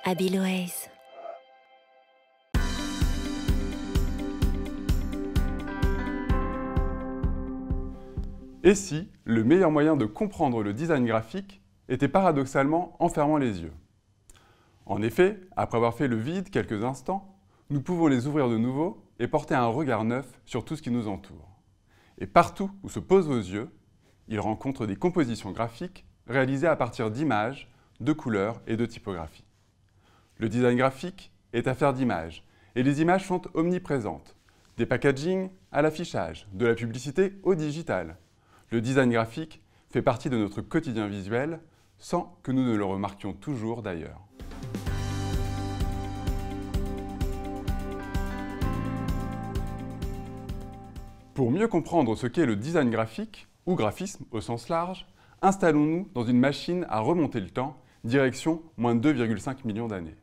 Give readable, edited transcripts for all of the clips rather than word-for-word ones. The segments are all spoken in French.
Abiloaise. Et si le meilleur moyen de comprendre le design graphique était paradoxalement en fermant les yeux? En effet, après avoir fait le vide quelques instants, nous pouvons les ouvrir de nouveau et porter un regard neuf sur tout ce qui nous entoure. Et partout où se posent vos yeux, ils rencontrent des compositions graphiques réalisées à partir d'images, de couleurs et de typographies. Le design graphique est affaire d'images, et les images sont omniprésentes. Des packagings à l'affichage, de la publicité au digital. Le design graphique fait partie de notre quotidien visuel, sans que nous ne le remarquions toujours d'ailleurs. Pour mieux comprendre ce qu'est le design graphique, ou graphisme au sens large, installons-nous dans une machine à remonter le temps, direction moins de 2,5 millions d'années.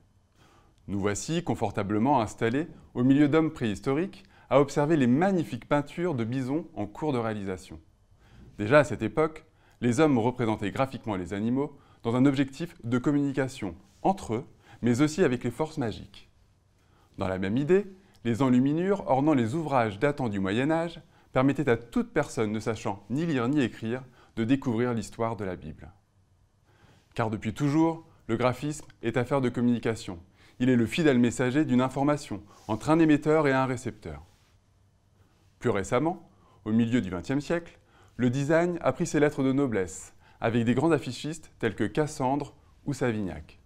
Nous voici confortablement installés au milieu d'hommes préhistoriques à observer les magnifiques peintures de bisons en cours de réalisation. Déjà à cette époque, les hommes représentaient graphiquement les animaux dans un objectif de communication entre eux, mais aussi avec les forces magiques. Dans la même idée, les enluminures ornant les ouvrages datant du Moyen-Âge permettaient à toute personne ne sachant ni lire ni écrire de découvrir l'histoire de la Bible. Car depuis toujours, le graphisme est affaire de communication. Il est le fidèle messager d'une information entre un émetteur et un récepteur. Plus récemment, au milieu du XXe siècle, le design a pris ses lettres de noblesse, avec des grands affichistes tels que Cassandre ou Savignac.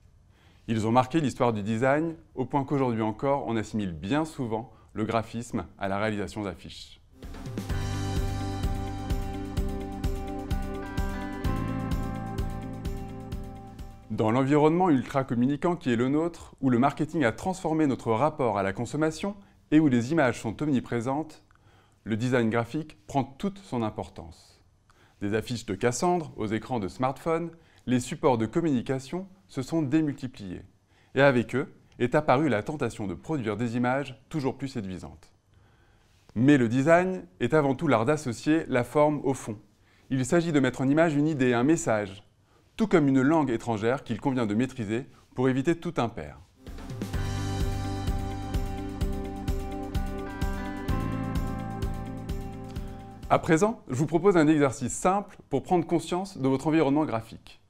Ils ont marqué l'histoire du design au point qu'aujourd'hui encore, on assimile bien souvent le graphisme à la réalisation d'affiches. Dans l'environnement ultra-communicant qui est le nôtre, où le marketing a transformé notre rapport à la consommation et où les images sont omniprésentes, le design graphique prend toute son importance. Des affiches de Cassandre aux écrans de smartphones, les supports de communication se sont démultipliés. Et avec eux est apparue la tentation de produire des images toujours plus séduisantes. Mais le design est avant tout l'art d'associer la forme au fond. Il s'agit de mettre en image une idée, un message, tout comme une langue étrangère qu'il convient de maîtriser pour éviter tout impair. À présent, je vous propose un exercice simple pour prendre conscience de votre environnement graphique.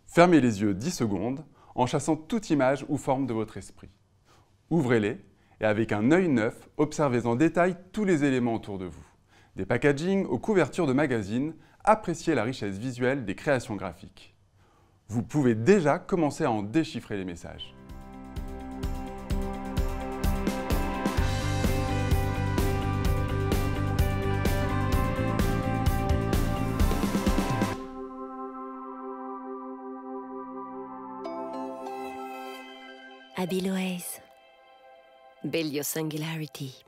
Fermez les yeux 10 secondes en chassant toute image ou forme de votre esprit. Ouvrez-les et avec un œil neuf, observez en détail tous les éléments autour de vous. Des packagings aux couvertures de magazines, appréciez la richesse visuelle des créations graphiques. Vous pouvez déjà commencer à en déchiffrer les messages. Abiloaise. Build your singularity.